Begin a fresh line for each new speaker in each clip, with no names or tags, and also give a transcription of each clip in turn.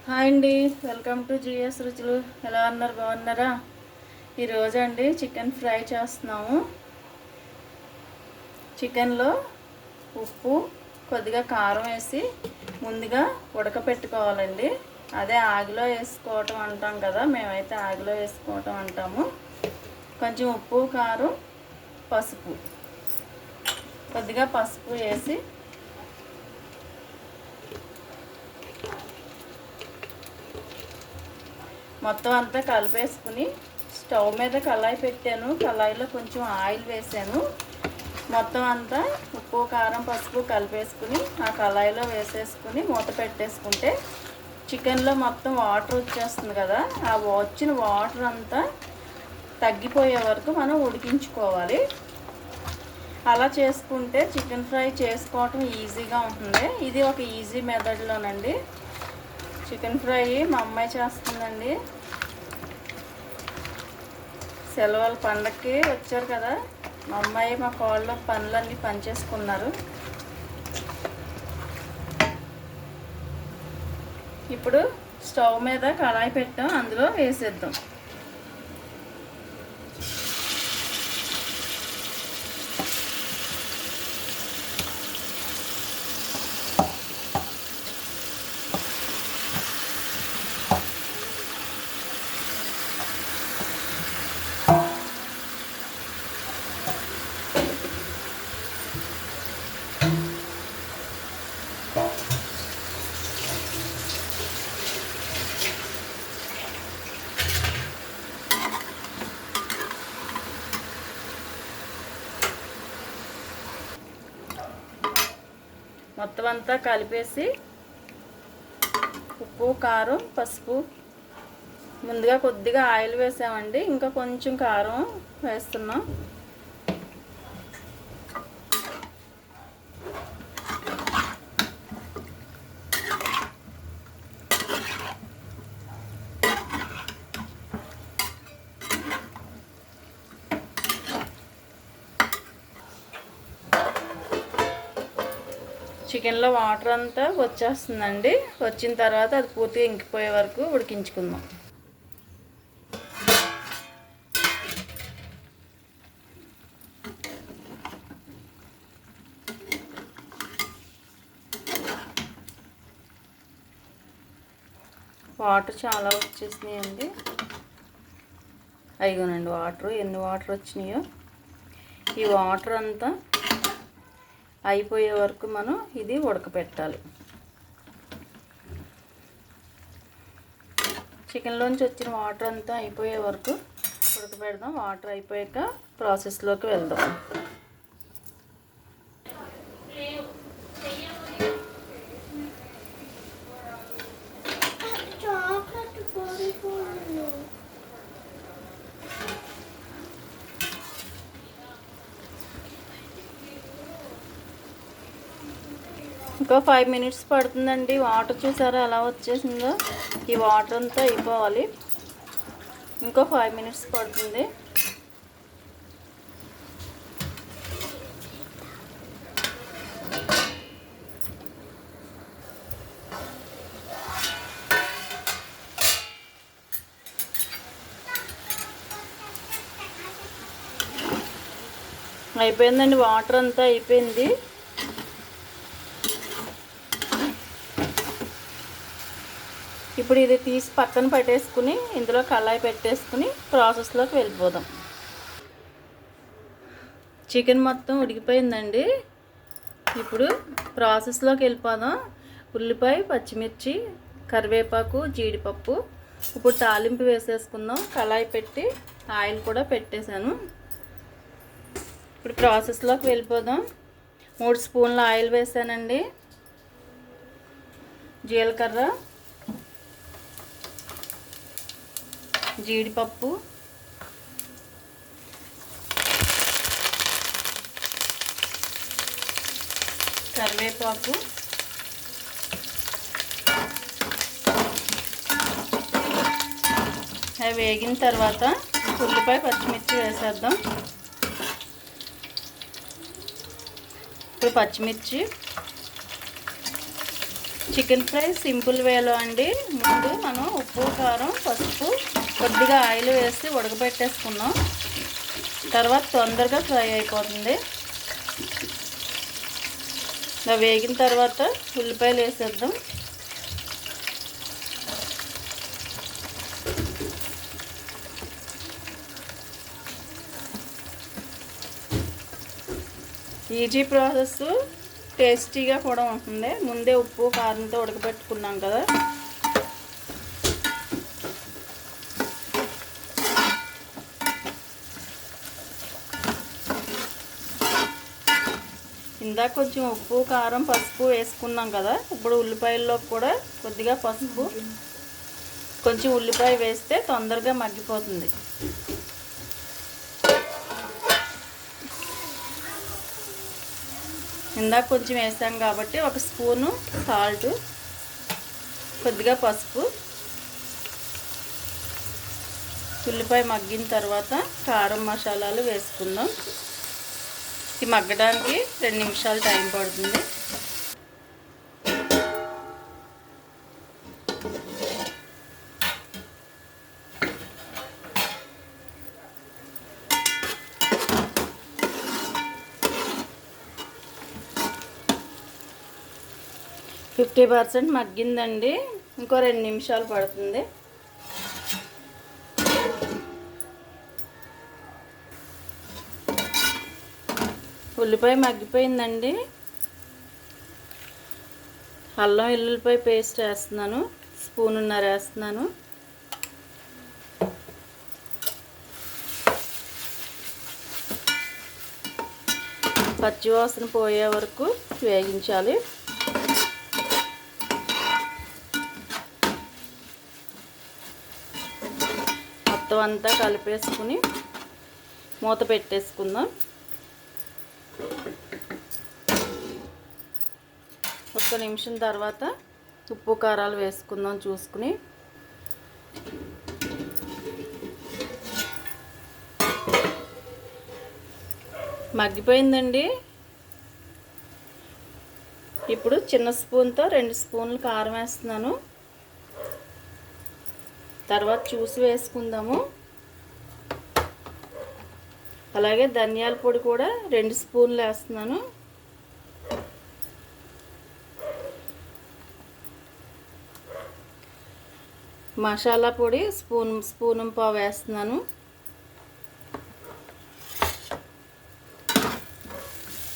Hi అండి, welcome to GS రుచులు. ఎలా ఉన్నారు? బాగున్నారా? ఈరోజు అండి చికెన్ ఫ్రై చేస్తున్నాము. చికెన్లో ఉప్పు కొద్దిగా కారం వేసి ముందుగా ఉడకపెట్టుకోవాలండి. అదే ఆగిలో వేసుకోవటం అంటాం కదా, మేమైతే ఆగిలో వేసుకోవటం అంటాము. కొంచెం ఉప్పు, కారం, పసుపు, కొద్దిగా పసుపు వేసి మొత్తం అంతా కలిపేసుకుని స్టవ్ మీద కళాయి పెట్టాను. కళాయిలో కొంచెం ఆయిల్ వేసాను. మొత్తం అంతా ఉప్పు, కారం, పసుపు కలిపేసుకుని ఆ కళాయిలో వేసేసుకుని మూత పెట్టేసుకుంటే చికెన్లో మొత్తం వాటర్ వచ్చేస్తుంది కదా, ఆ వచ్చిన వాటర్ అంతా తగ్గిపోయే వరకు మనం ఉడికించుకోవాలి. అలా చేసుకుంటే చికెన్ ఫ్రై చేసుకోవటం ఈజీగా ఉంటుంది. ఇది ఒక ఈజీ మెథడ్లోనండి. చికెన్ ఫ్రై మా అమ్మాయి చేస్తుందండి. సెలవుల పండగకి వచ్చారు కదా, మా అమ్మాయి మా కోళ్ళ పనులన్నీ పనిచేసుకున్నారు. ఇప్పుడు స్టవ్ మీద కళాయి పెట్టాం, అందులో వేసేద్దాం. మొత్తం అంతా కలిపేసి ఉప్పు, కారం, పసుపు, ముందుగా కొద్దిగా ఆయిల్ వేసామండి, ఇంకా కొంచెం కారం వేస్తున్నాం. చికెన్లో వాటర్ అంతా వచ్చేస్తుందండి. వచ్చిన తర్వాత అది పూర్తిగా ఇంకిపోయే వరకు ఉడికించుకుందాం. వాటర్ చాలా వచ్చేసినాయండి. అయిగోనండి వాటర్, ఎన్ని వాటర్ వచ్చినాయో. ఈ వాటర్ అంతా అయిపోయే వరకు మనం ఇది ఉడకపెట్టాలి. చికెన్లోంచి వచ్చిన వాటర్ అంతా అయిపోయే వరకు ఉడకపెడదాం. వాటర్ అయిపోయాక ప్రాసెస్లోకి వెళ్దాం. ఇంకో 5 minutes పడుతుందండి. వాటర్ చూసారా ఎలా వచ్చేసిందో. ఈ వాటర్ అంతా అయిపోవాలి. ఇంకో 5 minutes పడుతుంది. అయిపోయిందండి, వాటర్ అంతా అయిపోయింది. ఇప్పుడు ఇది తీసి పక్కన పెట్టేసుకుని ఇందులో కళాయి పెట్టేసుకుని ప్రాసెస్లోకి వెళ్ళిపోదాం. చికెన్ మొత్తం ఉడికిపోయిందండి. ఇప్పుడు ప్రాసెస్లోకి వెళ్ళిపోదాం. ఉల్లిపాయ, పచ్చిమిర్చి, కరివేపాకు, జీడిపప్పు. ఇప్పుడు తాలింపు వేసేసుకుందాం. కళాయి పెట్టి ఆయిల్ కూడా పెట్టేశాను. ఇప్పుడు ప్రాసెస్లోకి వెళ్ళిపోదాం. 3 స్పూన్ల ఆయిల్ వేసానండి. జీలకర్ర, జీడిపప్పు, కరివేపాకు, అవి వేగిన తర్వాత ఉల్లిపాయ, పచ్చిమిర్చి వేసేద్దాం. ఇప్పుడు పచ్చిమిర్చి, చికెన్ ఫ్రై సింపుల్ వేలో అండి. ముందు మనం ఉప్పు, కారం, పసుపు, కొద్దిగా ఆయిల్ వేసి ఉడకబెట్టేసుకున్నాం. తర్వాత తొందరగా ఫ్రై అయిపోతుంది. ఇలా వేగిన తర్వాత ఉల్లిపాయలు వేసేద్దాం. ఈజీ ప్రాసెస్, టేస్టీగా కూడా ఉంటుంది. ముందే ఉప్పు కారంతో ఉడకబెట్టుకున్నాం కదా. ఇందాక కొంచెం ఉప్పు, కారం, పసుపు వేసుకున్నాం కదా. ఇప్పుడు ఉల్లిపాయల్లో కూడా కొద్దిగా పసుపు, కొంచెం ఉల్లిపాయ వేస్తే తొందరగా మగ్గిపోతుంది. ఇందాక కొంచెం వేసాం కాబట్టి ఒక స్పూను సాల్ట్, కొద్దిగా పసుపు, ఉల్లిపాయ మగ్గిన తర్వాత కారం మసాలాలు వేసుకుందాం. ఇది మగ్గడానికి 2 నిమిషాలు టైం పడుతుంది. ఇది 50% మగ్గిందండి. ఇంకో 2 నిమిషాలు పడుతుంది. ఉల్లిపాయ మగ్గిపోయిందండి. అల్లం వెల్లుల్లిపాయ పేస్ట్ వేస్తున్నాను. స్పూనున్నర వేస్తున్నాను. పచ్చివాసన పోయే వరకు వేగించాలి. మొత్తం అంతా కలిపేసుకుని మూత పెట్టేసుకుందాం. ఒక్క నిమిషం తర్వాత ఉప్పు కారాలు వేసుకుందాం చూసుకుని. మగ్గిపోయిందండి. ఇప్పుడు చిన్న స్పూన్తో 2 స్పూన్లు కారం వేస్తున్నాను. తర్వాత చూసి వేసుకుందాము. అలాగే ధనియాల పొడి కూడా 2 స్పూన్లు వేస్తున్నాను. మసాలా పొడి స్పూను పావు వేస్తున్నాను.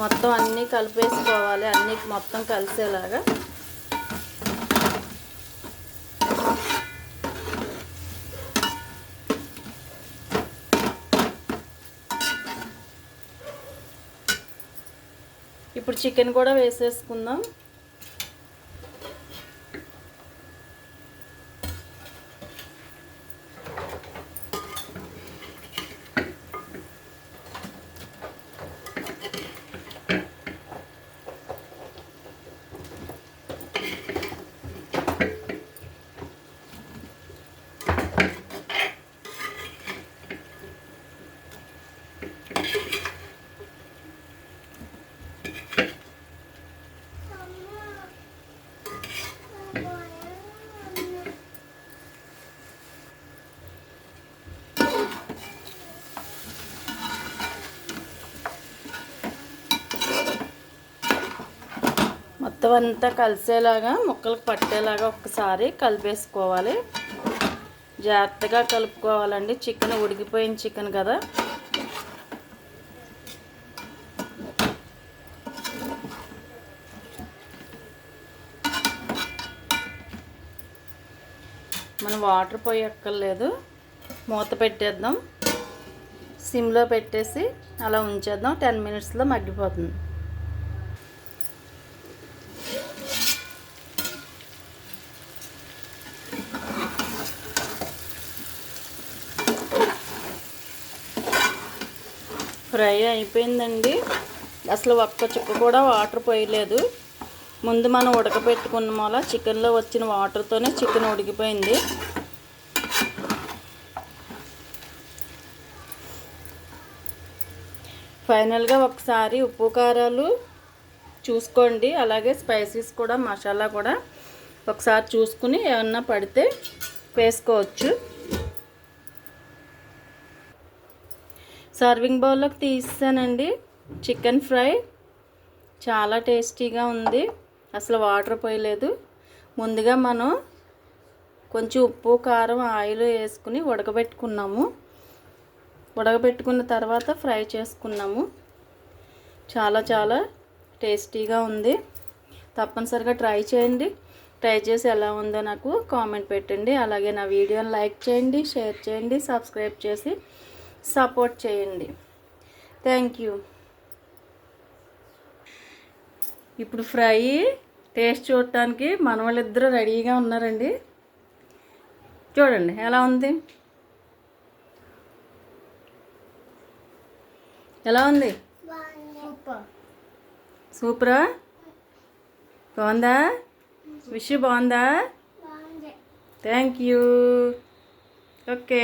మొత్తం అన్నీ కలిపేసుకోవాలి, అన్నీ మొత్తం కలిసేలాగా. ఇప్పుడు చికెన్ కూడా వేసేసుకుందాం. మొత్తం అంతా కలిసేలాగా, ముక్కలకు పట్టేలాగా ఒక్కసారి కలిపేసుకోవాలి. జాగ్రత్తగా కలుపుకోవాలండి. చికెన్ ఉడికిపోయిన చికెన్ కదా. మనం వాటర్ పోయక్కర్లేదు. మూత పెట్టేద్దాం. సిమ్లో పెట్టేసి అలా ఉంచేద్దాం. 10 మినిట్స్లో మగ్గిపోతుంది. ఫ్రై అయిపోయిందండి. అసలు ఒక్క చుక్క కూడా వాటర్ పోయలేదు. ముందు మనం ఉడకపెట్టుకున్న మూల చికెన్లో వచ్చిన వాటర్తోనే చికెన్ ఉడికిపోయింది. ఫైనల్గా ఒకసారి ఉప్పు కారాలు చూసుకోండి. అలాగే స్పైసీస్ కూడా, మసాలా కూడా ఒకసారి చూసుకుని ఏమన్నా పడితే వేసుకోవచ్చు. సర్వింగ్ బౌల్లోకి తీసానండి. చికెన్ ఫ్రై చాలా టేస్టీగా ఉంది. అసలు వాటర్ పోయలేదు. ముందుగా మనం కొంచెం ఉప్పు, కారం, ఆయిల్ వేసుకుని ఉడకబెట్టుకున్నాము. ఉడకబెట్టుకున్న తర్వాత ఫ్రై చేసుకున్నాము. చాలా చాలా టేస్టీగా ఉంది. తప్పనిసరిగా ట్రై చేయండి. ట్రై చేసి ఎలా ఉందో నాకు కామెంట్ పెట్టండి. అలాగే నా వీడియోని లైక్ చేయండి, షేర్ చేయండి, సబ్స్క్రైబ్ చేసి సపోర్ట్ చేయండి. Thank you. ఇప్పుడు ఫ్రై టేస్ట్ చూడటానికి మన వాళ్ళిద్దరూ రెడీగా ఉన్నారండి. చూడండి ఎలా ఉంది. ఎలా ఉంది? సూపరా? బాగుందా? విష్ బాగుందా? Thank you. ఓకే.